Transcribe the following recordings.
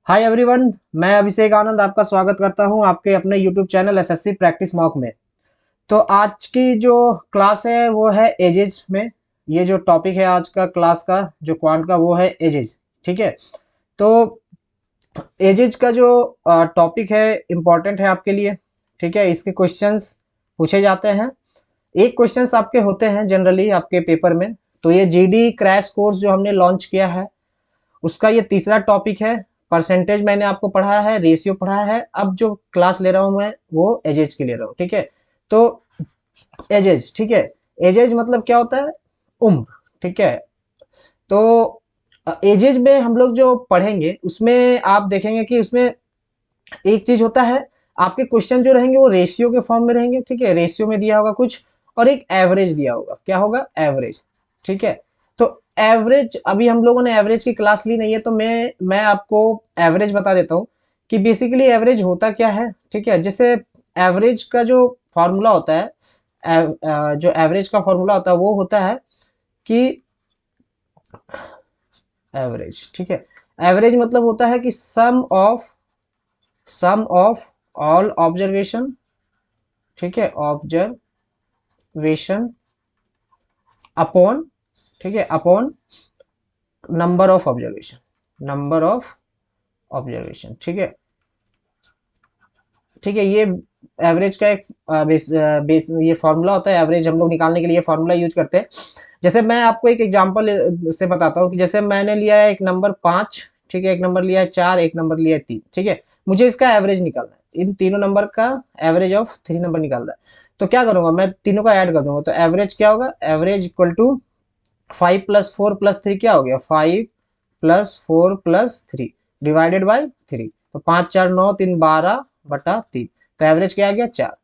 Hi everyone, मैं अभिषेक आनंद आपका स्वागत करता हूं आपके अपने YouTube channel SSC practice mock में। तो आज की जो क्लास है वो है एजेज में। ये जो टॉपिक है आज का क्लास का जो क्वांट का वो है एजेज। ठीक है। तो एजेज का जो टॉपिक है इम्पोर्टेंट है आपके लिए। ठीक है, इसके क्वेश्चंस पूछे जाते हैं। एक क्वेश्चंस आपके होते हैं जनरली आपके पेपर में। तो ये जीडी क्रैश कोर्स जो हमने लॉन्च किया है उसका ये तीसरा टॉपिक है। परसेंटेज मैंने आपको पढ़ाया है, रेशियो पढ़ाया है। अब जो क्लास ले रहा हूं मैं वो एजेज की ले रहा हूँ। ठीक है। तो एजेज, ठीक है। एजेज मतलब क्या होता है? उम्र। ठीक है। तो एजेज में हम लोग जो पढ़ेंगे उसमें आप देखेंगे कि उसमें एक चीज होता है। आपके क्वेश्चन जो रहेंगे वो रेशियो के फॉर्म में रहेंगे। ठीक है, रेशियो में दिया होगा कुछ और एक एवरेज दिया होगा। क्या होगा? एवरेज। ठीक है। तो एवरेज, अभी हम लोगों ने एवरेज की क्लास ली नहीं है तो मैं आपको एवरेज बता देता हूँ कि बेसिकली एवरेज होता क्या है। ठीक है, जैसे एवरेज का जो फॉर्मूला होता है, जो एवरेज का फॉर्मूला होता है वो होता है कि एवरेज, ठीक है, एवरेज मतलब होता है कि सम ऑफ ऑल ऑब्जर्वेशन। ठीक है, ऑब्जर्वेशन अपॉन, ठीक है, upon number of observation, number of observation. ठीक है। ठीक है, ये एवरेज का एक बेस ये फॉर्मूला होता है। एवरेज हम लोग निकालने के लिए फॉर्मूला यूज करते हैं। जैसे मैं आपको एक एग्जांपल से बताता हूँ कि जैसे मैंने लिया है एक नंबर 5। ठीक है, एक नंबर लिया है 4, एक नंबर लिया है 3। ठीक है, मुझे इसका एवरेज निकालना है। इन तीनों नंबर का एवरेज ऑफ 3 नंबर निकालना है। तो क्या करूंगा, मैं तीनों का ऐड कर दूंगा। तो एवरेज क्या होगा? एवरेज इक्वल टू 5 + 4 + 3 क्या हो गया? 5 + 4 + 3 डिवाइडेड बाई 3। तो 5 4 9 3 12/3। तो एवरेज क्या आ गया? 4।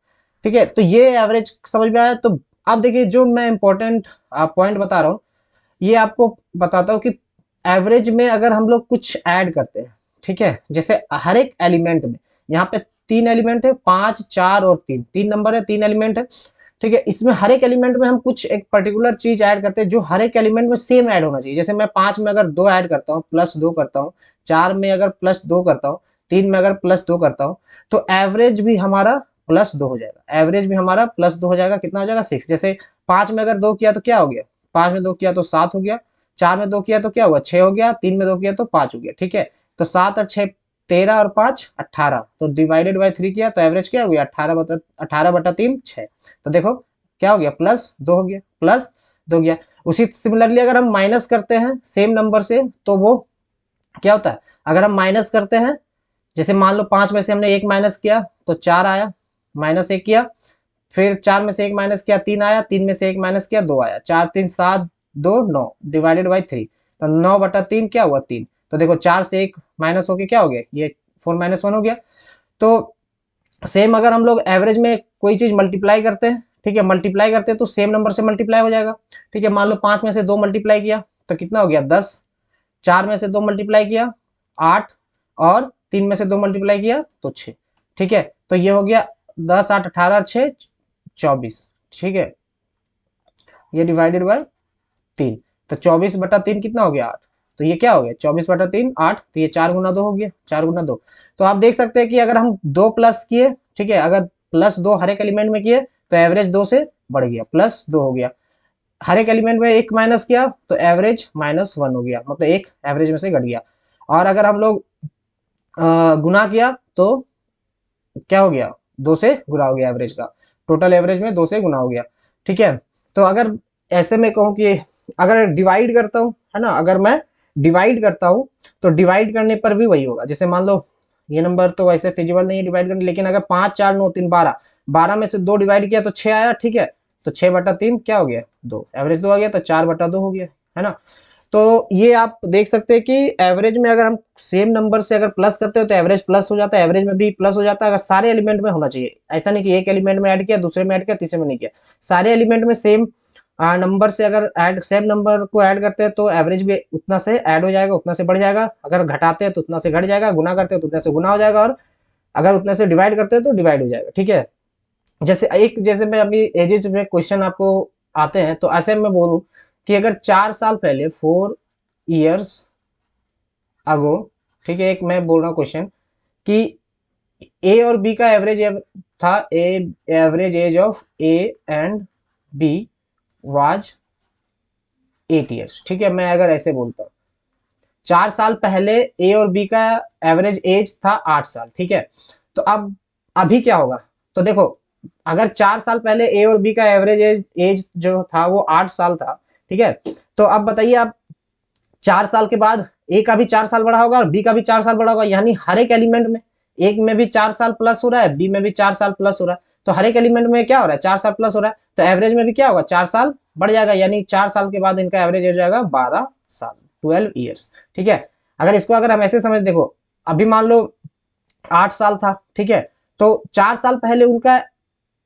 ठीक है, तो ये एवरेज समझ में आया। तो आप देखिए जो मैं इंपॉर्टेंट पॉइंट बता रहा हूँ ये आपको बताता हूँ कि एवरेज में अगर हम लोग कुछ ऐड करते हैं, ठीक है, जैसे हर एक एलिमेंट में, यहाँ पे 3 एलिमेंट है, 5 4 और 3, 3 नंबर है, 3 एलिमेंट है। ठीक है, इसमें हर एक एलिमेंट में हम कुछ एक पर्टिकुलर चीज ऐड करते हैं जो हर एक एलिमेंट में सेम ऐड होना चाहिए। जैसे मैं 5 में अगर 2 ऐड करता हूँ, +2 करता हूँ, 4 में अगर +2 करता हूँ, 3 में अगर +2 करता हूँ, तो एवरेज भी हमारा +2 हो जाएगा। एवरेज भी हमारा +2 हो जाएगा। कितना हो जाएगा? 6। जैसे 5 में अगर 2 किया तो क्या हो गया? 5 में 2 किया तो 7 हो गया। 4 में 2 किया तो क्या हुआ? 6 हो गया। 3 में 2 किया तो 5 हो गया। ठीक है, तो 7 और 6 13 और 5 18। तो डिवाइडेड बाई 3 किया तो एवरेज क्या हो गया? 18/3 6। तो देखो क्या हो गया? +2 हो गया, +2 हो गया। उसी सिमिलरली अगर हम माइनस करते हैं सेम नंबर से तो वो क्या होता है? अगर हम माइनस करते हैं, जैसे मान लो 5 में से हमने 1 माइनस किया तो 4 आया, -1 किया। फिर 4 में से 1 माइनस किया 3 आया, 3 में से 1 माइनस किया 2 आया। 4 3 7 2 9 डिवाइडेड बाई 3। तो 9/3 क्या हुआ? 3। तो देखो 4 से 1 माइनस होके क्या हो गया? ये 4 - 1 हो गया। तो सेम अगर हम लोग एवरेज में कोई चीज मल्टीप्लाई करते हैं, ठीक है, मल्टीप्लाई करते हैं तो सेम नंबर से मल्टीप्लाई हो जाएगा। ठीक है, मान लो 5 में से 2 मल्टीप्लाई किया तो कितना हो गया? 10। 4 में से 2 मल्टीप्लाई किया 8, और 3 में से 2 मल्टीप्लाई किया तो 6। ठीक है, तो ये हो गया 10 8 18 और 6 24। ठीक है, ये डिवाइडेड बाय 3। तो 24/3 कितना हो गया? 8। तो ये क्या हो गया? 24/3 8। तो ये 4 गुना 2 हो गया, 4 गुना 2। तो आप देख सकते हैं कि अगर हम 2 प्लस किए, ठीक है, अगर +2 हर एक एलिमेंट में किए तो एवरेज 2 से बढ़ गया, +2 हो गया। हर एक एलिमेंट में 1 माइनस किया तो एवरेज -1 हो गया, मतलब एक एवरेज में से घट गया। और अगर हम लोग गुना किया तो क्या हो गया? 2 से गुना हो गया एवरेज का। टोटल एवरेज में 2 से गुना हो गया। ठीक है, तो अगर ऐसे में कहूँ कि अगर डिवाइड करता हूँ, है ना, अगर मैं डिवाइड करता हूँ तो डिवाइड करने पर भी वही होगा। जैसे मान लो ये नंबर तो वैसे फिजिबल नहीं है डिवाइड करने, लेकिन अगर 5 4 9 3 12, 12 में से 2 डिवाइड किया तो 6 आया। ठीक है, तो 6/3 क्या हो गया? 2। एवरेज 2 आ गया तो 4/2 हो गया, है ना। तो ये आप देख सकते हैं कि एवरेज में अगर हम सेम नंबर से अगर प्लस करते हो तो एवरेज प्लस हो जाता है, एवरेज में भी प्लस हो जाता है। अगर सारे एलिमेंट में होना चाहिए, ऐसा नहीं कि एक एलिमेंट में ऐड किया, दूसरे में ऐड किया, तीसरे में नहीं किया। सारे एलिमेंट में सेम नंबर से अगर ऐड, सेम नंबर को ऐड करते हैं तो एवरेज भी उतना से ऐड हो जाएगा, उतना से बढ़ जाएगा। अगर घटाते हैं तो उतना से घट जाएगा, गुना करते हैं तो उतना से गुना हो जाएगा, और अगर उतने से डिवाइड करते हैं तो डिवाइड हो जाएगा। ठीक है, जैसे मैं अभी एजेस में क्वेश्चन आपको आते हैं तो ऐसे मैं बोलूं कि अगर 4 साल पहले, 4 years ago, ठीक है, एक मैं बोल रहा हूँ क्वेश्चन कि ए और बी का एवरेज था, average age of A and B was 8 years. ठीक है, मैं अगर ऐसे बोलता हूँ 4 साल पहले ए और बी का एवरेज एज था 8 साल। ठीक है, तो अब अभी क्या होगा, तो देखो अगर 4 साल पहले ए और बी का एवरेज एज जो था वो 8 साल था। ठीक है, तो अब बताइए आप 4 साल के बाद ए का भी 4 साल बड़ा होगा और बी का भी 4 साल बड़ा होगा, यानी हर एक एलिमेंट में एक में भी 4 साल प्लस हो रहा है, बी में भी 4 साल प्लस हो रहा है, तो हर एक एलिमेंट में क्या हो रहा है 4 साल प्लस हो रहा है, तो एवरेज में भी क्या होगा 4 साल बढ़ जाएगा, यानी 4 साल के बाद इनका एवरेज हो जाएगा 12 साल, 12 ईयर्स। ठीक है, अगर इसको अगर हम ऐसे समझ, देखो अभी मान लो 8 साल था। ठीक है, तो 4 साल पहले उनका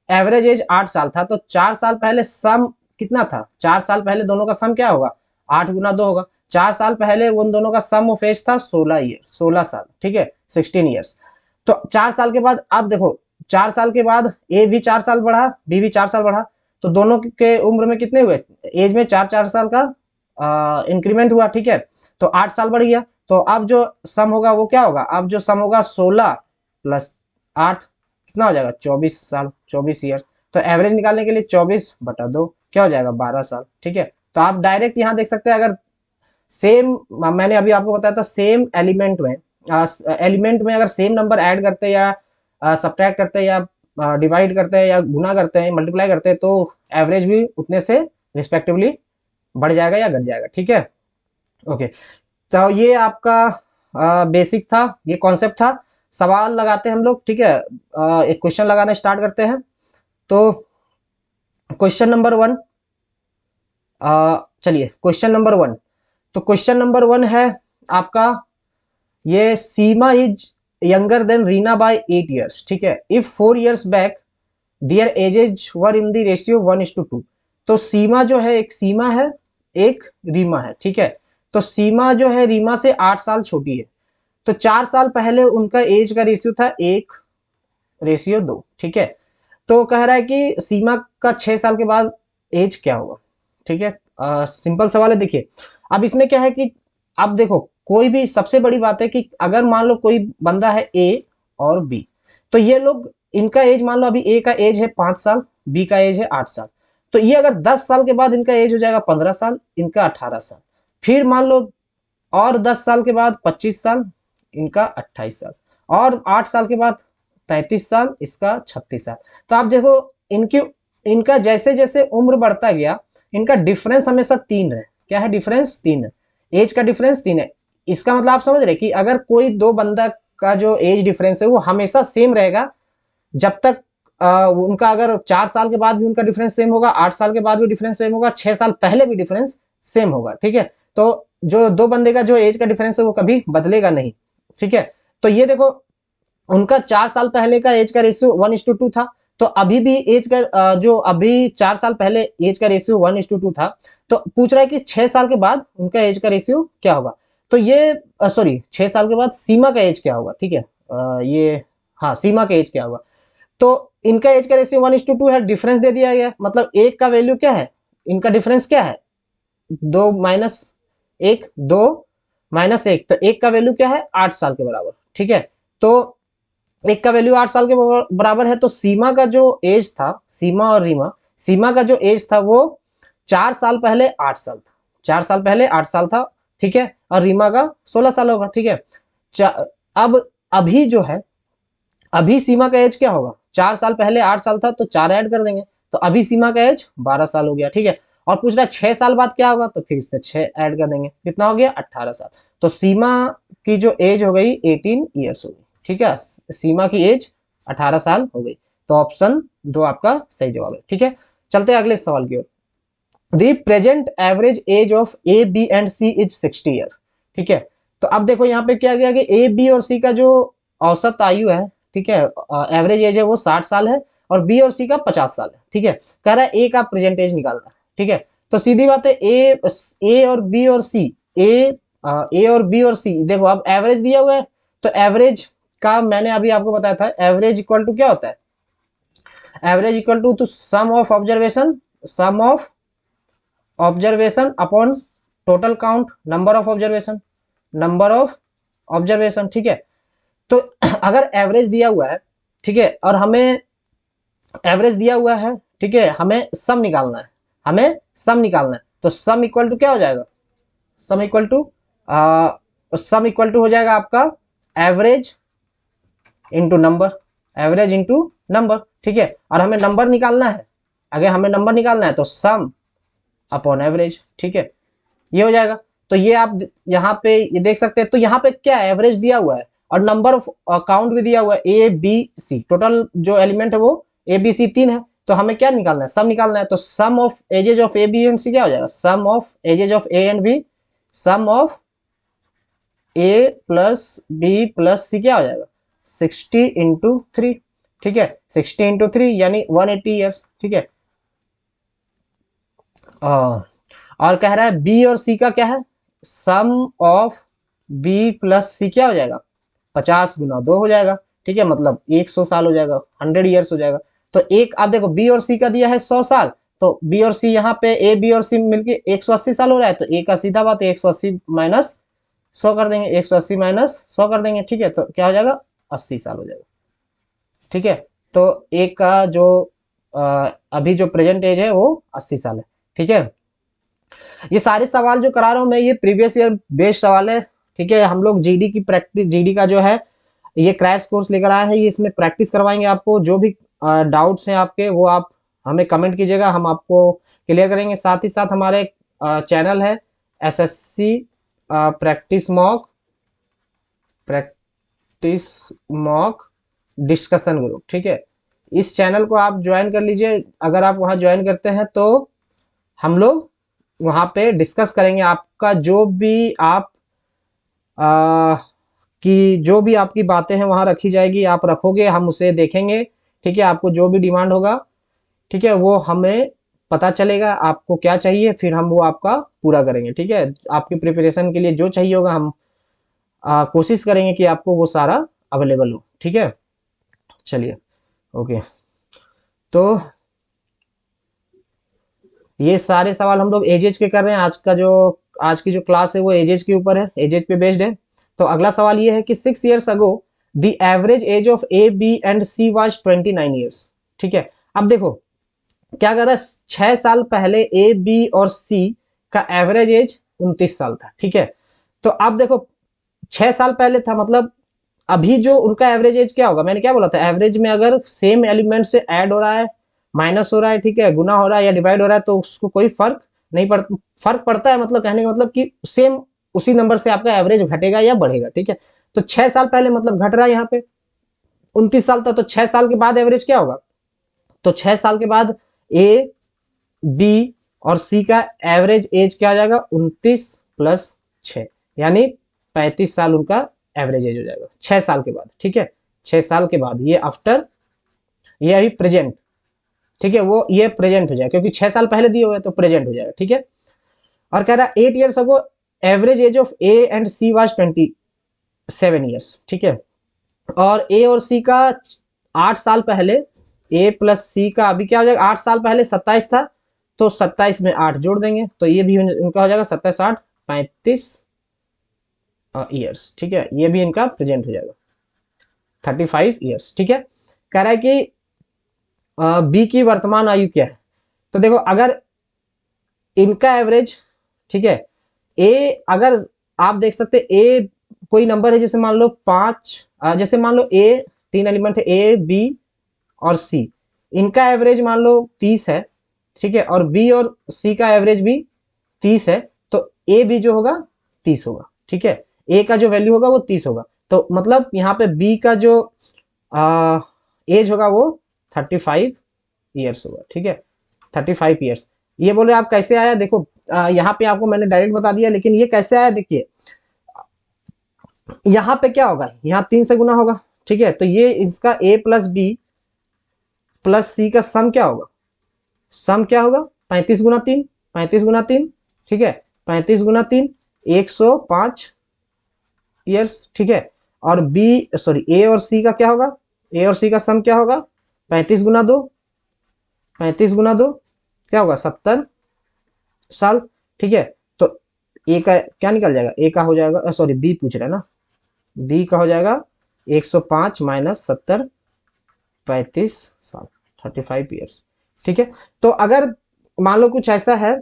एवरेज एज 8 साल था, तो 4 साल पहले सम कितना था, 4 साल पहले दोनों का सम क्या होगा, 8 गुना 2 होगा। 4 साल पहले उन दोनों का सम ऑफ एज था 16 ईयर, 16 साल। ठीक है, 16 ईयर्स। तो 4 साल के बाद आप देखो 4 साल के बाद ए भी 4 साल बढ़ा, बी भी 4 साल बढ़ा, तो दोनों के उम्र में कितने हुए, एज में 4 4 साल का इंक्रीमेंट हुआ। ठीक है, तो 8 साल बढ़ गया, तो अब जो सम होगा वो क्या होगा, अब जो सम होगा 16 + 8 कितना हो जाएगा 24 साल, 24 ईयर। तो एवरेज निकालने के लिए 24/2 क्या हो जाएगा 12 साल। ठीक है, तो आप डायरेक्ट यहाँ देख सकते हैं, अगर सेम मैंने अभी आपको बताया था सेम एलिमेंट में अगर सेम नंबर ऐड करते हैं या सब्ट्रैक्ट करते हैं या डिवाइड करते हैं या गुना करते हैं, मल्टीप्लाई करते हैं, तो एवरेज भी उतने से रिस्पेक्टिवली बढ़ जाएगा या घट जाएगा। ठीक है, ओके, तो ये आपका बेसिक था, ये कॉन्सेप्ट था। सवाल लगाते हैं हम लोग। ठीक है, एक क्वेश्चन लगाना स्टार्ट करते हैं। तो क्वेश्चन नंबर 1, चलिए क्वेश्चन नंबर 1, तो क्वेश्चन नंबर 1 है आपका, ये Seema is younger than Reena by 8 years. ठीक है, if 4 years back their ages were in the ratio 1:2। तो सीमा जो है, एक सीमा है एक रीमा है। ठीक है, तो सीमा जो है रीमा से 8 साल छोटी है, तो 4 साल पहले उनका एज का रेशियो था 1:2। ठीक है, तो कह रहा है कि सीमा का 6 साल के बाद एज क्या होगा। ठीक है, सिंपल सवाल है। देखिए अब इसमें क्या है कि अब देखो कोई भी, सबसे बड़ी बात है कि अगर मान लो कोई बंदा है ए और बी, तो ये लोग इनका एज मान लो अभी ए का एज है 5 साल, बी का एज है 8 साल, तो ये अगर 10 साल के बाद इनका एज हो जाएगा 15 साल, इनका 18 साल, फिर मान लो और 10 साल के बाद 25 साल, इनका 28 साल, और 8 साल के बाद 33 साल, इसका 36 साल। तो आप देखो इनकी इनका जैसे जैसे उम्र बढ़ता गया, इनका डिफरेंस हमेशा 3 है। क्या है डिफरेंस, 3 है, एज का डिफरेंस 3 है। इसका मतलब आप समझ रहे कि अगर कोई दो बंदा का जो एज डिफरेंस है वो हमेशा सेम रहेगा, जब तक उनका अगर 4 साल के बाद भी उनका डिफरेंस सेम होगा, 8 साल के बाद भी डिफरेंस सेम होगा, 6 साल पहले भी डिफरेंस सेम होगा। ठीक है, तो जो दो बंदे का जो एज का डिफरेंस है वो कभी बदलेगा नहीं। ठीक है, तो ये देखो उनका 4 साल पहले का एज का रेशियो 1:2 था, तो अभी भी एज का जो अभी 4 साल पहले एज का रेशियो 1:2 था, तो पूछ रहा है कि 6 साल के बाद उनका एज का रेशियो क्या होगा। तो ये सॉरी 6 साल के बाद सीमा का एज क्या होगा। ठीक है, ये हाँ सीमा का एज क्या होगा, तो इनका एज का रेशियो 1:2 है, डिफरेंस दे दिया गया, मतलब एक का वैल्यू क्या है, इनका डिफरेंस क्या है 2 - 1, 2 - 1, तो एक का वैल्यू क्या है 8 साल के बराबर। ठीक है, तो एक का वैल्यू 8 साल के बराबर है, तो सीमा का जो एज था, सीमा और रीमा, सीमा का जो एज था वो 4 साल पहले 8 साल था, 4 साल पहले 8 साल था। ठीक है, और रीमा का 16 साल होगा। ठीक है, अब अभी जो है, अभी सीमा का एज क्या होगा, 4 साल पहले 8 साल था, तो 4 ऐड कर देंगे, तो अभी सीमा का एज 12 साल हो गया। ठीक है, और पूछ रहा है 6 साल बाद क्या होगा, तो फिर इसमें 6 ऐड कर देंगे, कितना हो गया 18 साल। तो सीमा की जो एज हो गई 18 ईयर्स हो गई। ठीक है, सीमा की एज 18 साल हो गई, तो ऑप्शन 2 आपका सही जवाब है। ठीक है, चलते हैं अगले सवाल की ओर। The present average age of A B and c is 60 year. ठीक है, तो अब देखो यहाँ पे क्या गया कि ए बी और सी का जो औसत आयु है, ठीक है, एवरेज एज है वो 60 साल है, और बी और सी का 50 साल है। ठीक है, कह रहा है ए का प्रेजेंट एज निकालना है। ठीक है, तो सीधी बात है ए और बी और सी, ए और बी और सी, देखो अब एवरेज दिया हुआ है, तो एवरेज का मैंने अभी आपको बताया था, एवरेज इक्वल टू क्या होता है, average equal to sum of observation, sum of observation upon total count, number of observation, number of observation, ठीक है। तो अगर एवरेज दिया हुआ है, ठीक है, और हमें एवरेज दिया हुआ है, ठीक है, हमें सम निकालना है, हमें सम निकालना है, तो सम इक्वल टू क्या हो जाएगा, सम इक्वल टू हो जाएगा आपका average into number, average into number, ठीक है। और हमें नंबर निकालना है, अगर हमें नंबर निकालना है तो सम अपॉन एवरेज, ठीक है, ये हो जाएगा। तो ये आप यहाँ पे ये देख सकते हैं, तो यहाँ पे क्या एवरेज दिया हुआ है और नंबर ऑफ काउंट भी दिया हुआ है ए बी सी, टोटल जो एलिमेंट है वो ए बी सी 3 है। तो हमें क्या निकालना है, सम निकालना है। तो sum of ages of A B and c क्या हो जाएगा, sum of ages of A and b, sum of a plus b plus c क्या हो जाएगा 60 इंटू 3, ठीक है, 60 इंटू 3 यानी 180 ईयर्स, ठीक है। और कह रहा है बी और सी का क्या है, सम ऑफ बी प्लस सी क्या हो जाएगा 50 गुना 2 हो जाएगा, ठीक है, मतलब 100 साल हो जाएगा, 100 ईयर्स हो जाएगा। तो एक आप देखो बी और सी का दिया है 100 साल, तो बी और सी यहाँ पे ए बी और सी मिलके 180 साल हो रहा है, तो ए का सीधा बात है 180 माइनस 100 कर देंगे, 180 माइनस 100 कर देंगे, ठीक है, तो क्या हो जाएगा 80 साल हो जाएगा, ठीक है। तो एक का जो अभी जो प्रेजेंट एज है वो 80 साल है, ठीक है। ये सारे सवाल जो करा रहा हूं मैं ये प्रीवियस ईयर बेस्ड सवाल है, ठीक है। हम लोग जीडी की प्रैक्टिस, जीडी का जो है ये क्रैश कोर्स लेकर आए हैं, ये इसमें प्रैक्टिस करवाएंगे आपको। जो भी डाउट्स हैं आपके वो आप हमें कमेंट कीजिएगा, हम आपको क्लियर करेंगे। साथ ही साथ हमारे चैनल है SSC practice mock, practice mock discussion group, ठीक है। इस चैनल को आप ज्वाइन कर लीजिए। अगर आप वहां ज्वाइन करते हैं तो हम लोग वहां पे डिस्कस करेंगे आपका जो भी आप आ, कि जो भी आपकी बातें हैं वहां रखी जाएगी, आप रखोगे, हम उसे देखेंगे, ठीक है। आपको जो भी डिमांड होगा, ठीक है, वो हमें पता चलेगा आपको क्या चाहिए, फिर हम वो आपका पूरा करेंगे, ठीक है। आपकी प्रिपरेशन के लिए जो चाहिए होगा हम कोशिश करेंगे कि आपको वो सारा अवेलेबल हो, ठीक है। चलिए, ओके। तो ये सारे सवाल हम लोग एजेज के कर रहे हैं। आज की जो क्लास है वो एजेज के ऊपर है, एजेज पे बेस्ड है। तो अगला सवाल ये है कि 6 years ago the average age of A B and C was 29 years, ठीक है। अब देखो क्या कर रहा है, 6 साल पहले ए बी और सी का एवरेज एज 29 साल था, ठीक है। तो अब देखो 6 साल पहले था, मतलब अभी जो उनका एवरेज एज क्या होगा, मैंने क्या बोला था, एवरेज में अगर सेम एलिमेंट से ऐड हो रहा है, माइनस हो रहा है, ठीक है, गुना हो रहा है या डिवाइड हो रहा है, तो उसको कोई फर्क नहीं पड़ता। फर्क पड़ता है, मतलब कहने का मतलब कि सेम उसी नंबर से आपका एवरेज घटेगा या बढ़ेगा, ठीक है। तो 6 साल पहले मतलब घट रहा है, यहाँ पे 29 साल था, तो 6 साल के बाद एवरेज क्या होगा, तो 6 साल के बाद ए बी और सी का एवरेज एज क्या आ जाएगा 29 प्लस 6 यानी 35 साल उनका एवरेज एज हो जाएगा 6 साल के बाद, ठीक है। 6 साल के बाद ये आफ्टर, ये अभी प्रेजेंट, ठीक है, वो ये प्रेजेंट हो जाएगा क्योंकि 6 साल पहले दिए हुए तो प्रेजेंट हो जाएगा, ठीक है। और कह रहा है 8 years ago average age of A and C was 27 years, ठीक है। और ए और सी का 8 साल पहले, ए प्लस सी का अभी क्या हो जाएगा, 8 साल पहले 27 था, तो 27 में 8 जोड़ देंगे तो ये भी उनका हो जाएगा 27 8 35 ईयर्स, ठीक है। ये भी इनका प्रेजेंट हो जाएगा 35 ईयर्स, ठीक है। कह रहा है कि बी की वर्तमान आयु क्या है, तो देखो अगर इनका एवरेज, ठीक है, ए अगर आप देख सकते ए कोई नंबर है जैसे मान लो 5, जैसे मान लो ए 3 एलिमेंट है ए बी और सी, इनका एवरेज मान लो 30 है, ठीक है, और बी और सी का एवरेज भी 30 है, तो ए भी जो होगा 30 होगा, ठीक है। ए का जो वैल्यू होगा वो 30 होगा, तो मतलब यहाँ पे बी का जो एज होगा वो 35 ईयर्स होगा, ठीक है, 35 ईयर्स। ये बोले आप कैसे आया, देखो यहाँ पे आपको मैंने डायरेक्ट बता दिया, लेकिन ये कैसे आया देखिए, यहाँ पे क्या होगा, यहाँ 3 से गुना होगा, ठीक है। तो ये इसका a प्लस बी प्लस सी का सम क्या होगा, सम क्या होगा 35 गुना 3, 35 गुना 3, ठीक है, 35 गुना 3 105 ईयर्स, ठीक है। और बी सॉरी ए और सी का क्या होगा, ए और सी का सम क्या होगा 35 गुना 2, 35 गुना 2 क्या होगा 70 साल, ठीक है। तो ए का क्या निकल जाएगा, ए का हो जाएगा, सॉरी बी पूछ रहा है ना, बी का हो जाएगा 105 माइनस 70, 35 साल, 35 ईयर्स। ठीक है, तो अगर मान लो कुछ ऐसा है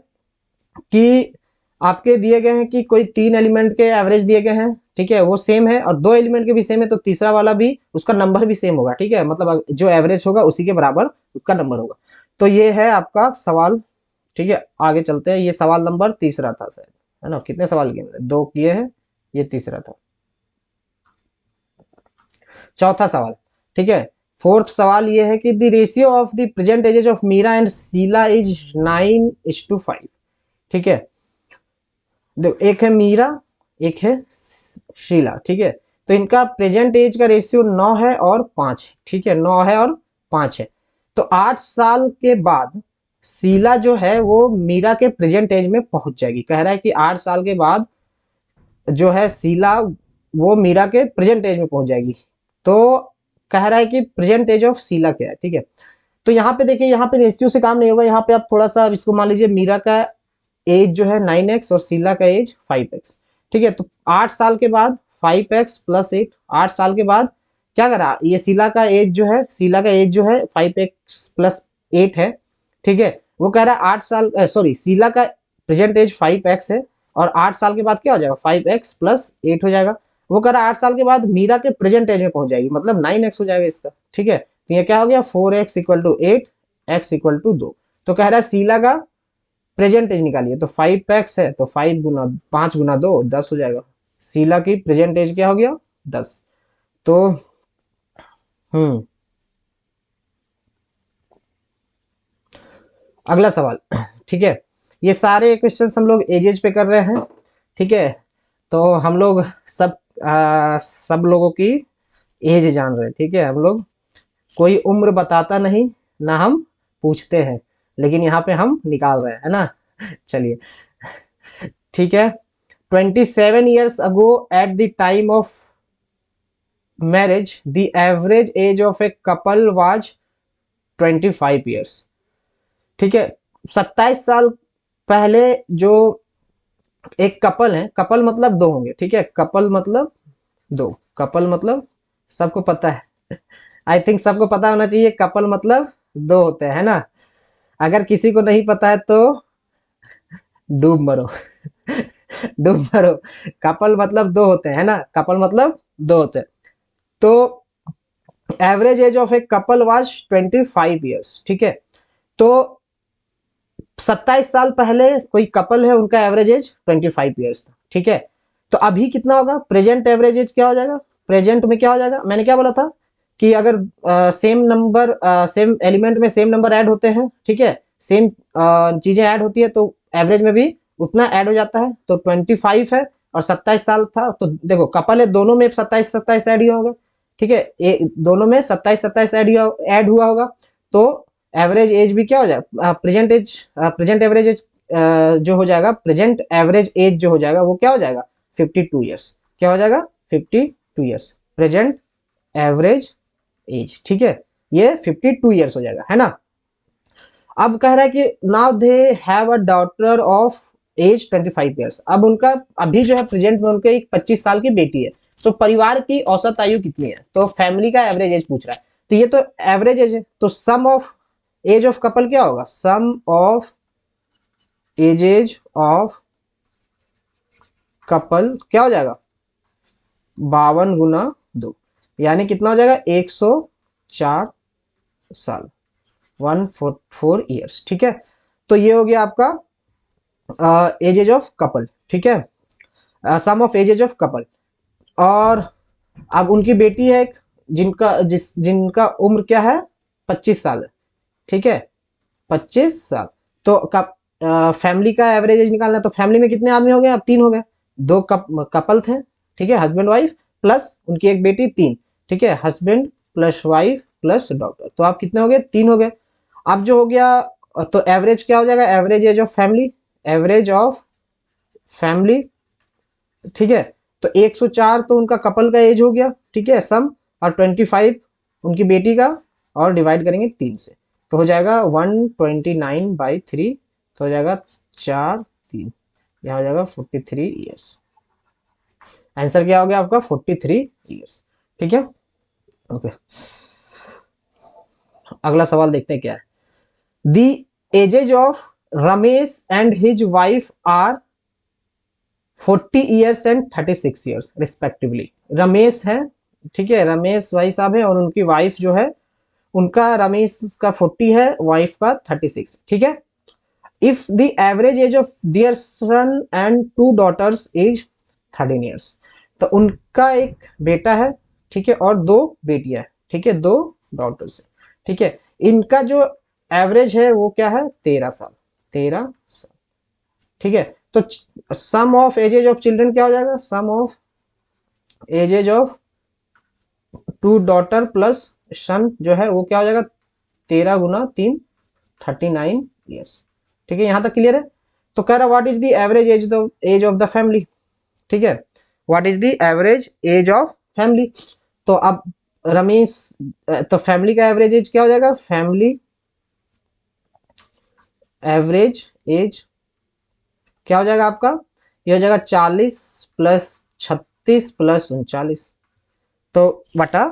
कि आपके दिए गए हैं कि कोई 3 एलिमेंट के एवरेज दिए गए हैं, ठीक है, वो सेम है, और 2 एलिमेंट के भी सेम है, तो तीसरा वाला भी उसका नंबर भी सेम होगा। ठीक है, मतलब जो एवरेज होगा उसी के बराबर उसका नंबर होगा। तो ये है आपका सवाल। ठीक है, आगे चलते हैं। ये सवाल नंबर तीसरा था शायद, है ना? कितने सवाल किए? 2 किए हैं, ये तीसरा था। चौथा सवाल, ठीक है, फोर्थ सवाल ये है कि the ratio of the present ages of Meera and Sheila is 9:5। ठीक है, देखो एक है मीरा, एक है शीला। ठीक है, तो इनका प्रेजेंट एज का रेशियो 9 है और 5 है। ठीक है, 9 है और 5 है। तो 8 साल के बाद शीला जो है वो मीरा के प्रेजेंट एज में पहुंच जाएगी। कह रहा है कि 8 साल के बाद जो है शीला वो मीरा के प्रेजेंट एज में पहुंच जाएगी। तो कह रहा है कि प्रेजेंट एज ऑफ शीला क्या है। ठीक है, तो यहाँ पे देखिए, यहाँ पे रेशियो से काम नहीं होगा। यहाँ पे आप थोड़ा सा इसको मान लीजिए, मीरा का एज जो है 9x और शीला का एज 5x। ठीक है, तो 8 साल के बाद 5x प्लस 8, 8 साल के बाद क्या करा, ये शीला का एज जो है, शीला का एज जो है 5x प्लस 8 है। ठीक है, वो कह रहा है 8 साल, सॉरी, शीला का प्रेजेंट एज 5x है, और 8 साल के बाद क्या हो जाएगा, 5x प्लस 8 हो जाएगा। वो कह रहा है 8 साल के बाद मीरा के प्रेजेंट एज में पहुंच जाएगी, मतलब 9x हो जाएगा इसका। ठीक है, तो ये क्या हो गया, 4x equal to 8, x equal to 2। तो कह रहा है शीला का प्रेजेंट एज निकालिए, तो 5x है, तो 5 गुना 2 10 हो जाएगा। शीला की प्रेजेंट एज क्या हो गया, 10। तो हम्म, अगला सवाल। ठीक है, ये सारे क्वेश्चंस हम लोग एजेज पे कर रहे हैं। ठीक है, तो हम लोग सब लोगों की एज जान रहे हैं। ठीक है, हम लोग कोई उम्र बताता नहीं, ना हम पूछते हैं, लेकिन यहाँ पे हम निकाल रहे हैं, है ना? चलिए, ठीक है। 27 years ago at the time of marriage the average age of a couple was 25 years। ठीक है, 27 साल पहले जो एक कपल है, कपल मतलब दो होंगे। ठीक है, कपल मतलब दो, कपल मतलब सबको पता है। आई थिंक सबको पता होना चाहिए, कपल मतलब दो होते हैं, है ना? अगर किसी को नहीं पता है तो डूब मरो। डूब मरो। कपल मतलब दो होते हैं, है ना? कपल मतलब दो होते हैं। तो average age of a couple was 25 years. ठीक है, तो 27 साल पहले कोई कपल है, उनका एवरेज एज 25 ईयर्स था। ठीक है, तो अभी कितना होगा, प्रेजेंट एवरेज एज क्या हो जाएगा, प्रेजेंट में क्या हो जाएगा, मैंने क्या बोला था कि अगर सेम नंबर, सेम एलिमेंट में सेम नंबर ऐड होते हैं, ठीक है, सेम चीजें ऐड होती है, तो एवरेज में भी उतना ऐड हो जाता है। तो 25 है और 27 साल था, तो देखो कपल है, दोनों में 27 27 ऐड ही होगा। ठीक है, दोनों में 27 27 ऐड हुआ होगा। तो एवरेज एज भी क्या हो जाएगा, present age, present average age जो हो जाएगा, प्रेजेंट एवरेज एज जो हो जाएगा वो क्या हो जाएगा, 52 ईयर्स। क्या हो जाएगा, 52 ईयर्स प्रेजेंट एवरेज एज। ठीक है, ये 52 ईयर्स हो जाएगा, है ना? अब कह रहा है कि now they have a daughter of age 25 years. अब उनका अभी जो है प्रेजेंट में उनके एक 25 साल की बेटी है। तो परिवार की औसत आयु कितनी है, तो फैमिली का एवरेज एज पूछ रहा है। तो ये तो एवरेज एज है, तो sum of as of couple क्या होगा, सम ऑफ एजेज ऑफ कपल क्या हो जाएगा, 52 गुना 2, यानी कितना हो जाएगा, 104 साल, 144 ईयर्स। ठीक है, तो ये हो गया आपका एजेज ऑफ कपल। ठीक है, सम ऑफ एजेज ऑफ कपल। और अब उनकी बेटी है एक, जिनका उम्र क्या है, 25 साल है। ठीक है, 25 साल। तो फैमिली का एवरेज एज निकालना है, तो फैमिली में कितने आदमी हो गए, अब 3 हो गए। दो कपल थे, ठीक है, हस्बैंड वाइफ प्लस उनकी एक बेटी, 3। ठीक है, husband plus wife plus daughter, तो आप कितने हो गए, 3 हो गए। अब जो हो गया, तो एवरेज क्या हो जाएगा, average age of family, average of family. ठीक है, तो 104 तो उनका कपल का एज हो गया, ठीक है, सम, और 25 उनकी बेटी का, और डिवाइड करेंगे 3 से, तो हो जाएगा 129/3, तो हो जाएगा 4 3, यहाँ हो जाएगा 43 ईयर्स। आंसर क्या हो गया आपका 43 ईयर्स। ठीक है, ओके। अगला सवाल देखते हैं क्या है। The ages of Ramesh and his wife are 40 years and 36 years respectively. Ramesh है, ठीक है, रमेश भाई साहब है, और उनकी वाइफ जो है, उनका रमेश का 40 है, वाइफ का 36, ठीक है। If the average age of their son and two daughters is 13 years, तो उनका एक बेटा है, ठीक है, और दो बेटियां है, ठीक है, दो डॉटर्स है, ठीक है। इनका जो एवरेज है वो क्या है, 13 साल, 13 साल, ठीक है। तो sum of ages of children क्या हो जाएगा, sum of ages of two daughter plus son जो है वो क्या हो जाएगा, 13 × 3 39 ईयर्स, ठीक है, यहां तक क्लियर है। तो कह रहा what is the average age of the family, ठीक है, what is the average age of family. तो अब रमेश, तो फैमिली का एवरेज एज क्या हो जाएगा, फैमिली एवरेज एज क्या हो जाएगा आपका, ये हो जाएगा 40 प्लस 36 प्लस 39, तो बटा,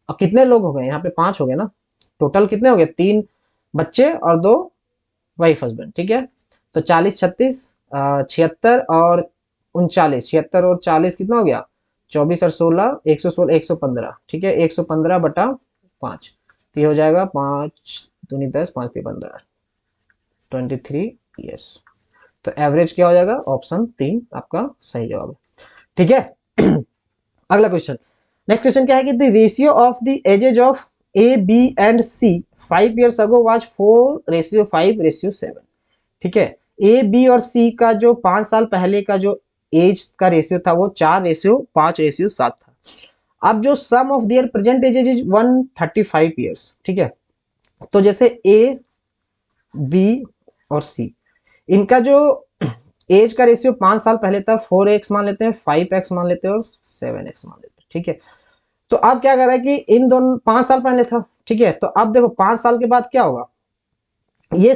अब कितने लोग हो गए यहाँ पे, 5 हो गए ना, टोटल कितने हो गए, 3 बच्चे और 2 वाइफ हस्बैंड, ठीक है। तो 40 36 76 और 39, 76 और 40 कितना हो गया, 24 और 16 116 115, ठीक है, 115 बटा 5, तो ये हो जाएगा 5 दूनी 10 5 3 15 23 ईयर्स। तो एवरेज क्या हो जाएगा, ऑप्शन 3 आपका सही जवाब है, ठीक है। अगला क्वेश्चन, नेक्स्ट क्वेश्चन क्या है कि the ratio of the ages of A B and C 5 years ago was 4:5:7, ठीक है। ए बी और सी का जो 5 साल पहले का जो एज का रेशियो था वो 4:5:7 था। अब जो sum of their present ages is 135 years, ठीक है। तो जैसे ए बी और सी, इनका जो एज का रेशियो 5 साल पहले था 4x मान लेते हैं, 5x मान लेते हैं और 7x मान लेते हैं, ठीक है। तो अब क्या कर रहा है कि इन दोनों 5 साल पहले था, ठीक है, तो अब देखो 5 साल के बाद क्या होगा, ये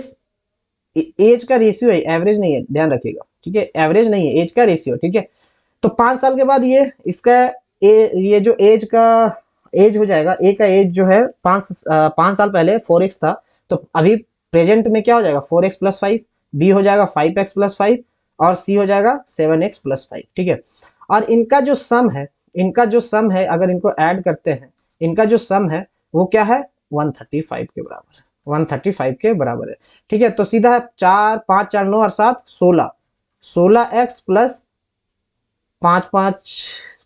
एज का रेशियो है, एवरेज नहीं है, ध्यान रखिएगा, ठीक है, एवरेज नहीं है, एज का रेशियो, ठीक है। तो 5 साल के बाद ये इसका ये जो एज का एज हो जाएगा, ए का एज जो है 5 साल पहले 4x था, तो अभी प्रेजेंट में क्या हो जाएगा 4x प्लस 5, बी हो जाएगा 5x प्लस 5 और सी हो जाएगा 7x प्लस 5, ठीक है। और इनका जो सम है, इनका जो सम है अगर इनको ऐड करते हैं, इनका जो सम है वो क्या है 135 के बराबर है, 135 के बराबर है, ठीक है। तो सीधा है 4 5 4 9 और 7 16, 16x प्लस 5 5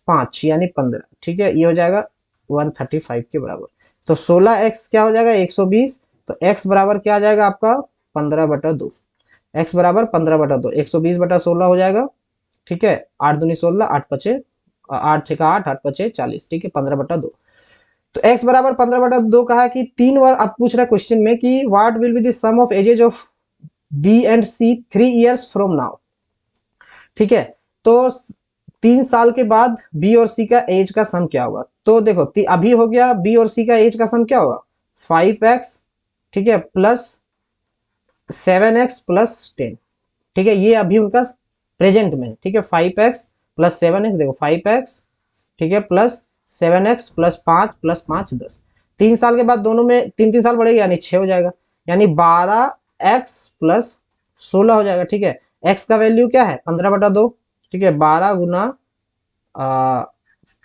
5 यानी 15, ठीक है, ये हो जाएगा 135 के बराबर। तो 16x क्या हो जाएगा 120, तो x बराबर क्या आ जाएगा आपका 15/2, x बराबर 15/2, 120/16 हो जाएगा, ठीक है, 8 दूनी 16 8 पचे 8 6 8 8 पचे 40, ठीक है, 15/2। तो x बराबर 15/2 कहा कि 3 बार अब पूछ रहा है क्वेश्चन में कि what will be the sum of ages of B and C 3 years from now, ठीक है। तो 3 साल के बाद बी और सी का एज का सम क्या होगा, तो देखो अभी हो गया बी और सी का एज का सम क्या होगा 5x, ठीक है, प्लस 7x प्लस 10, ठीक है, ये अभी उनका प्रेजेंट में है, ठीक है, 5x प्लस 7x, देखो 5x, ठीक है, प्लस 7x प्लस 5 प्लस 5 10, 3 साल के बाद दोनों में 3 3 साल बढ़ेगा यानी 6 हो जाएगा, यानी 12x प्लस 16 हो जाएगा, ठीक है। x का वैल्यू क्या है 15/2, ठीक है, 12 गुना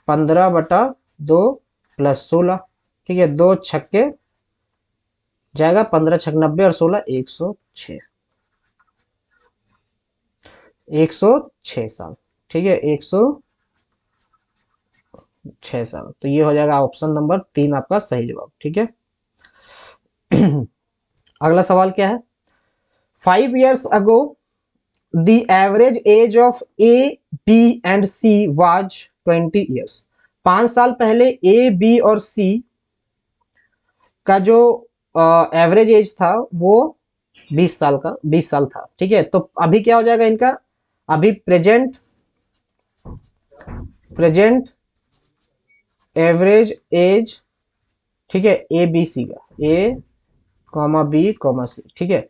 15/2 प्लस 16, ठीक है, 2 छक्के जाएगा 15 छक 90 और 16 106, 106 साल, ठीक है, 106 साल। तो ये हो जाएगा ऑप्शन नंबर 3 आपका सही जवाब, ठीक है। अगला सवाल क्या है, 5 years ago the average age of A, B and C was 20 years। 5 साल पहले A, B और C का जो एवरेज एज था वो 20 साल था, ठीक है। तो अभी क्या हो जाएगा इनका, अभी प्रेजेंट एवरेज एज, ठीक है, ए बी सी का, ए कॉमा बी कॉमा सी, ठीक है,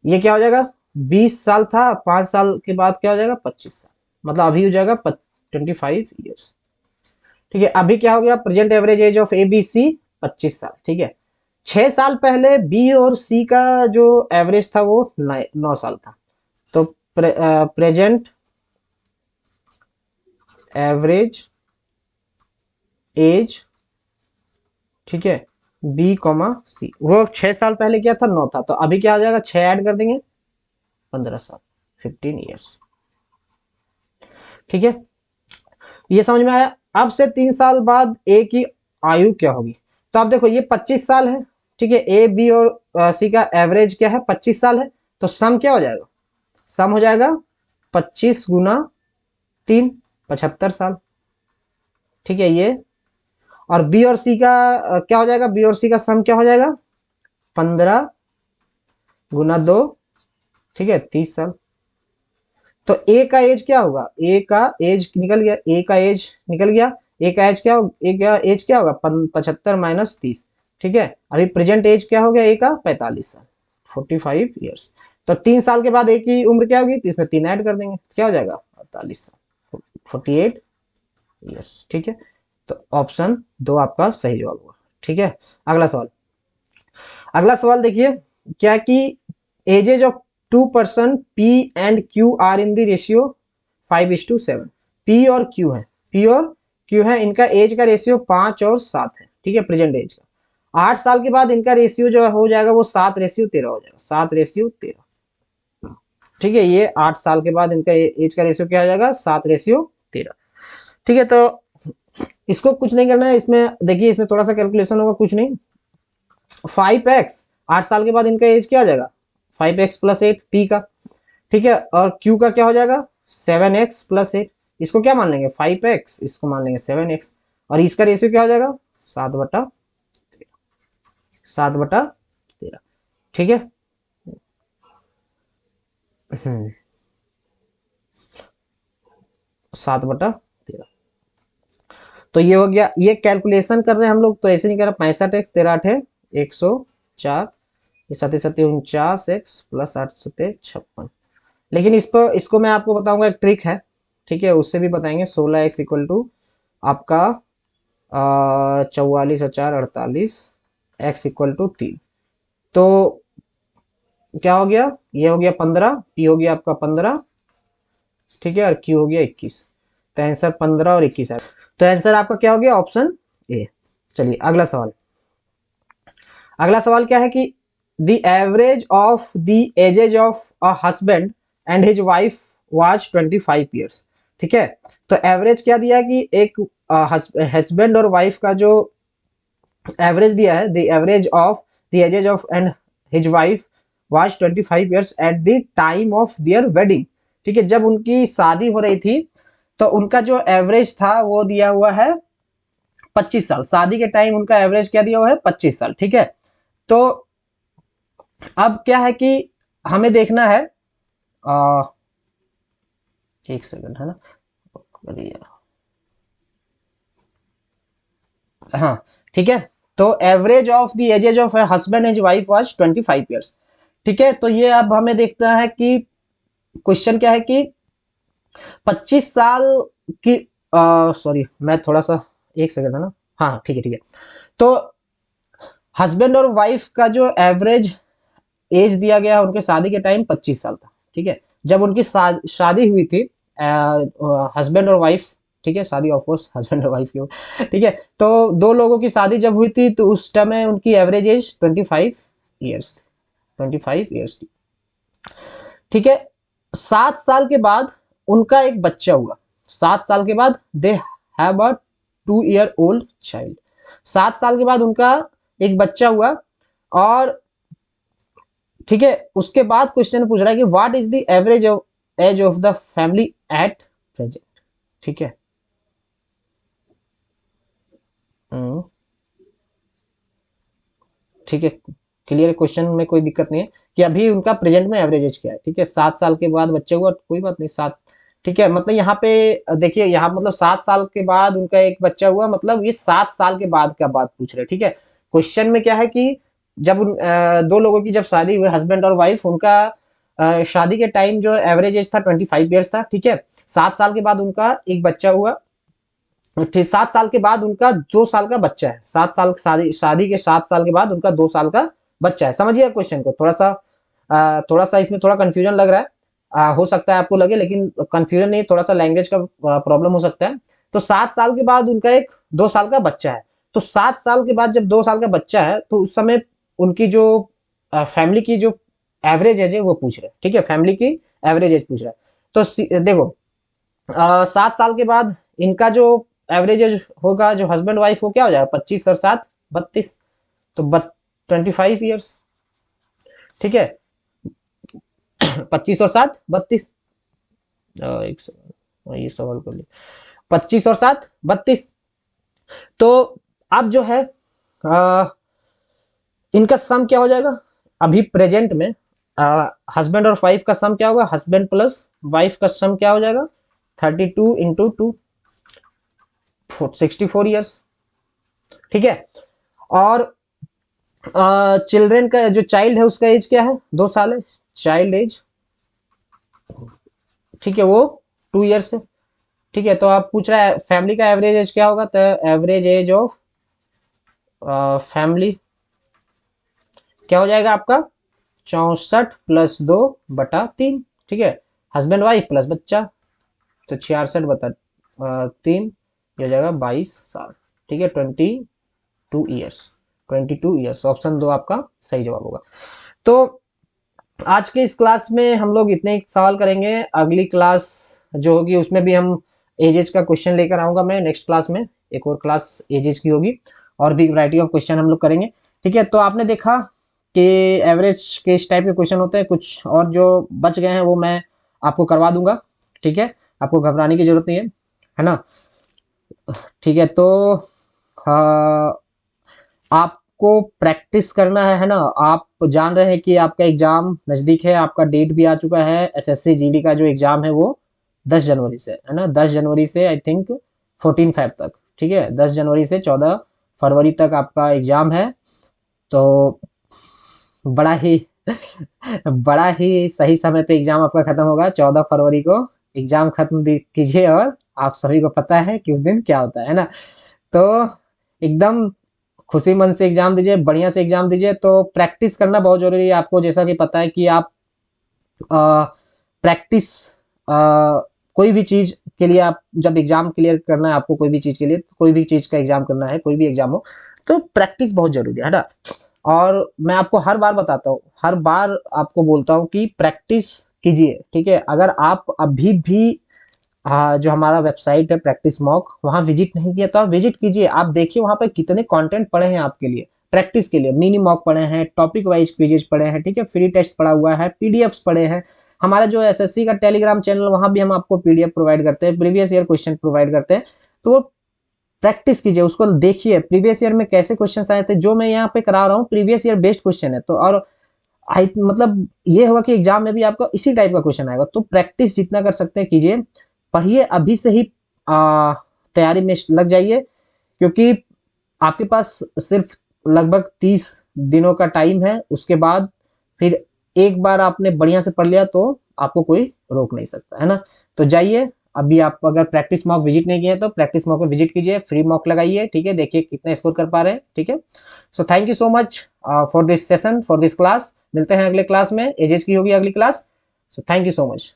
ये क्या हो जाएगा 20 साल था, 5 साल के बाद क्या हो जाएगा 25 साल, मतलब अभी हो जाएगा 25 ईयर्स। ठीक है, अभी क्या हो गया, present average age of A B C 25 साल। ठीक है, 6 साल पहले बी और सी का जो एवरेज था वो 9 साल था। तो प्रेजेंट एवरेज एज, ठीक है, बी कॉमा सी, वो 6 साल पहले क्या था, 9 था। तो अभी क्या आ जाएगा, 6 ऐड कर देंगे, 15 साल, 15 ईयर्स। ठीक है, ये समझ में आया। अब से 3 साल बाद ए की आयु क्या होगी। तो आप देखो ये 25 साल है। ठीक है, ए बी और सी का एवरेज क्या है, 25 साल है। तो सम क्या हो जाएगा, सम हो जाएगा 25 गुना 3, 75 साल। ठीक है, ये और बी और सी का क्या हो जाएगा, बी और सी का सम क्या हो जाएगा, 15 गुना 2, ठीक है, 30 साल। तो ए का एज क्या होगा, ए का एज निकल गया, ए का एज निकल गया। ए का एज क्या होगा, ए का एज क्या होगा, 75 माइनस 30। ठीक है, अभी प्रेजेंट एज क्या हो गया ए का, 45 साल, 45 ईयर्स। तो 3 साल के बाद ए की उम्र क्या होगी, इसमें 3 ऐड कर देंगे, क्या हो जाएगा, 48 साल, 48 ईयर्स। ठीक है, तो ऑप्शन 2 आपका सही जवाब होगा। ठीक है, अगला सवाल। अगला सवाल देखिए, क्या कि ages of 2 person P and Q are in the ratio 5:7। P और क्यू है, पी और क्यू है, इनका एज का रेशियो 5 और 7 है। ठीक है, प्रेजेंट एज का 8 साल के बाद इनका रेशियो जो हो जाएगा वो 7:13 हो जाएगा, 7:13। ठीक है, ये 8 साल के बाद इनका एज का रेशियो क्या हो जाएगा, 7:13। ठीक है, तो इसको कुछ नहीं करना है, इसमें देखिए इसमें थोड़ा सा कैलकुलेशन होगा, कुछ नहीं। 5x 8 साल के बाद इनका एज क्या आ जाएगा, 5x प्लस 8 पी का। ठीक है, और क्यू का क्या हो जाएगा, 7x प्लस 8। इसको क्या मान लेंगे, 5x, इसको मान लेंगे 7x, और इसका रेशियो क्या हो जाएगा, 7/13। ठीक है, 7/13। तो ये हो गया, ये कैलकुलेशन कर रहे हैं हम लोग, तो ऐसे नहीं कर रहे, 65x 13 104, 7 7 49x प्लस 8 7 56। लेकिन इस पर, इसको मैं आपको बताऊंगा, एक ट्रिक है। ठीक है, उससे भी बताएंगे। 16x इक्वल टू आपका 44,448, x इक्वल टू 3। तो क्या हो गया, ये हो गया 15, पी हो गया आपका 15, ठीक है, और क्यू हो गया 21। तो आंसर 15 और 21 है। तो आंसर आपका क्या हो गया, ऑप्शन ए। चलिए अगला सवाल। अगला सवाल क्या है कि the average of the ages of a husband and his wife was 25 years. ठीक है, तो एवरेज क्या दिया है कि एक हस्बैंड और वाइफ का जो एवरेज दिया है, the average of the ages of and his wife was 25 years at the time of their wedding. ठीक है, जब उनकी शादी हो रही थी तो उनका जो एवरेज था वो दिया हुआ है 25 साल। शादी के टाइम उनका एवरेज क्या दिया हुआ है, 25 साल। ठीक है, तो अब क्या है कि हमें देखना है, एक सेकंड है ना, हाँ ठीक है। तो average of the ages of husband and wife was 25 years. ठीक है, तो ये अब हमें देखना है कि क्वेश्चन क्या है कि 25 साल की, सॉरी मैं थोड़ा सा, एक सेकंड है ना, हाँ ठीक है ठीक है। तो हस्बैंड और वाइफ का जो एवरेज एज दिया गया उनके शादी के टाइम 25 साल था। ठीक है, जब उनकी शादी हुई थी हस्बैंड और वाइफ, ठीक है, शादी ऑफ कोर्स हस्बैंड और वाइफ की हो। ठीक है, तो दो लोगों की शादी जब हुई थी तो उस टाइम में उनकी एवरेज एज 25 ईयर्स, 25 ईयर्स थी। ठीक है, 7 साल के बाद उनका एक बच्चा हुआ। 7 साल के बाद दे have a 2 year old child. 7 साल के बाद उनका एक बच्चा हुआ, और ठीक है, उसके बाद क्वेश्चन पूछ रहा है कि what is the average age of the family at present. ठीक है, ठीक है, क्लियर है, क्वेश्चन में कोई दिक्कत नहीं है कि अभी उनका प्रेजेंट में एवरेज एज क्या है। ठीक है, 7 साल के बाद बच्चा हुआ, कोई बात नहीं, 7। ठीक है, मतलब यहाँ पे देखिए, यहाँ मतलब 7 साल के बाद उनका एक बच्चा हुआ, मतलब ये 7 साल के बाद का बात पूछ रहे हैं। ठीक है, क्वेश्चन में क्या है कि जब दो लोगों की जब शादी हुई, हस्बैंड और वाइफ, उनका शादी के टाइम जो एवरेज एज था 25 ईयर्स था, ठीक है। 7 साल के बाद उनका एक बच्चा हुआ, ठीक। 7 साल के बाद उनका 2 साल का बच्चा है। 7 साल शादी के 7 साल के बाद उनका 2 साल का बच्चा है। समझिए क्वेश्चन को, थोड़ा सा इसमें थोड़ा कंफ्यूजन लग रहा है, हो सकता है आपको लगे, लेकिन कंफ्यूजन नहीं, थोड़ा सा लैंग्वेज का प्रॉब्लम हो सकता है। तो 7 साल के बाद उनका एक 2 साल का बच्चा है। तो 7 साल के बाद जब 2 साल का बच्चा है, तो उस समय उनकी जो फैमिली की जो एवरेज एज है वो पूछ रहे हैं, ठीक है। फैमिली की एवरेज एज पूछ रहा है। तो देखो 7 साल के बाद इनका जो एवरेज एज होगा, जो हस्बैंड वाइफ, वो क्या हो जाएगा, 25 और 7 32, तो 25 ईयर्स, ठीक है। 25 और 7 32, एक सवाल, ये सवाल कर लिया, 25 और 7 32। तो अब जो है इनका सम क्या हो जाएगा, अभी प्रेजेंट में हस्बैंड और वाइफ का सम क्या होगा, हस्बैंड प्लस वाइफ का सम क्या हो जाएगा, 32 इंटू 2, 64 ईयर्स, ठीक है। और चिल्ड्रेन का जो चाइल्ड है उसका एज क्या है, 2 साल है, चाइल्ड एज, ठीक है, वो 2 ईयर्स है, ठीक है। तो आप पूछ रहा है फैमिली का एवरेज एज क्या होगा, तो एवरेज एज ऑफ फैमिली क्या हो जाएगा आपका, 64 प्लस 2/3, ठीक है। हस्बैंड वाइफ प्लस बच्चा, तो 66/3, ये हो जाएगा 22 साल, ठीक है। 22 ईयर्स, ऑप्शन 2 आपका सही जवाब होगा। तो आज के इस क्लास में हम लोग इतने ही सवाल करेंगे। अगली क्लास जो होगी उसमें भी हम एजेज का क्वेश्चन लेकर आऊंगा मैं, नेक्स्ट क्लास में एक और क्लास एजेज की होगी, और भी वैरायटी ऑफ क्वेश्चन हम लोग करेंगे, ठीक है। तो आपने देखा कि एवरेज के इस टाइप के क्वेश्चन होते हैं, कुछ और जो बच गए हैं वो मैं आपको करवा दूंगा, ठीक है। आपको घबराने की जरूरत नहीं है ना, ठीक है। तो आपको प्रैक्टिस करना है ना। आप जान रहे हैं कि आपका एग्जाम नजदीक है, आपका डेट भी आ चुका है। एसएससी जीडी का जो एग्जाम है वो 10 जनवरी से है ना, 10 जनवरी से आई थिंक 14 फेब तक, ठीक है। 10 जनवरी से 14 फरवरी तक आपका एग्जाम है। तो बड़ा ही बड़ा ही सही समय पे एग्जाम आपका खत्म होगा, 14 फरवरी को एग्जाम खत्म कीजिए, और आप सभी को पता है कि उस दिन क्या होता है ना। तो एकदम खुशी मन से एग्जाम दीजिए, बढ़िया से एग्जाम दीजिए। तो प्रैक्टिस करना बहुत जरूरी है आपको, जैसा कि पता है कि आप प्रैक्टिस कोई भी चीज के लिए, आप जब एग्जाम क्लियर करना है आपको, कोई भी चीज के लिए, कोई भी चीज का एग्जाम करना है, कोई भी एग्जाम हो, तो प्रैक्टिस बहुत जरूरी है ना। और मैं आपको हर बार बताता हूँ, हर बार आपको बोलता हूँ कि प्रैक्टिस कीजिए, ठीक है। अगर आप अभी भी जो हमारा वेबसाइट है प्रैक्टिस मॉक, वहां विजिट नहीं किया तो आप विजिट कीजिए। आप देखिए वहां पर कितने कंटेंट पड़े हैं आपके लिए प्रैक्टिस के लिए। मिनी मॉक पड़े हैं, टॉपिक वाइज क्विजेज पड़े हैं, ठीक है। फ्री टेस्ट पड़ा हुआ है, पीडीएफ्स पड़े हैं। हमारा जो एसएससी का टेलीग्राम चैनल, वहां भी हम आपको पीडीएफ प्रोवाइड करते हैं, प्रीवियस ईयर क्वेश्चन प्रोवाइड करते हैं। तो वो प्रैक्टिस कीजिए, उसको देखिए प्रीवियस ईयर में कैसे क्वेश्चन आए थे। जो मैं यहाँ पे करा रहा हूँ प्रीवियस ईयर बेस्ड क्वेश्चन है, तो और मतलब ये होगा कि एग्जाम में भी आपको इसी टाइप का क्वेश्चन आएगा। तो प्रैक्टिस जितना कर सकते हैं कीजिए, पढ़िए, अभी से ही तैयारी में लग जाइए, क्योंकि आपके पास सिर्फ लगभग 30 दिनों का टाइम है। उसके बाद फिर एक बार आपने बढ़िया से पढ़ लिया तो आपको कोई रोक नहीं सकता, है ना। तो जाइए, अभी आप अगर प्रैक्टिस मॉक विजिट नहीं किए तो प्रैक्टिस मॉक में विजिट कीजिए, फ्री मॉक लगाइए, ठीक है। देखिए कितना स्कोर कर पा रहे हैं, ठीक है। So thank you so much for this session, for this class. मिलते हैं अगले क्लास में, एजेज की होगी अगली class. So thank you so much.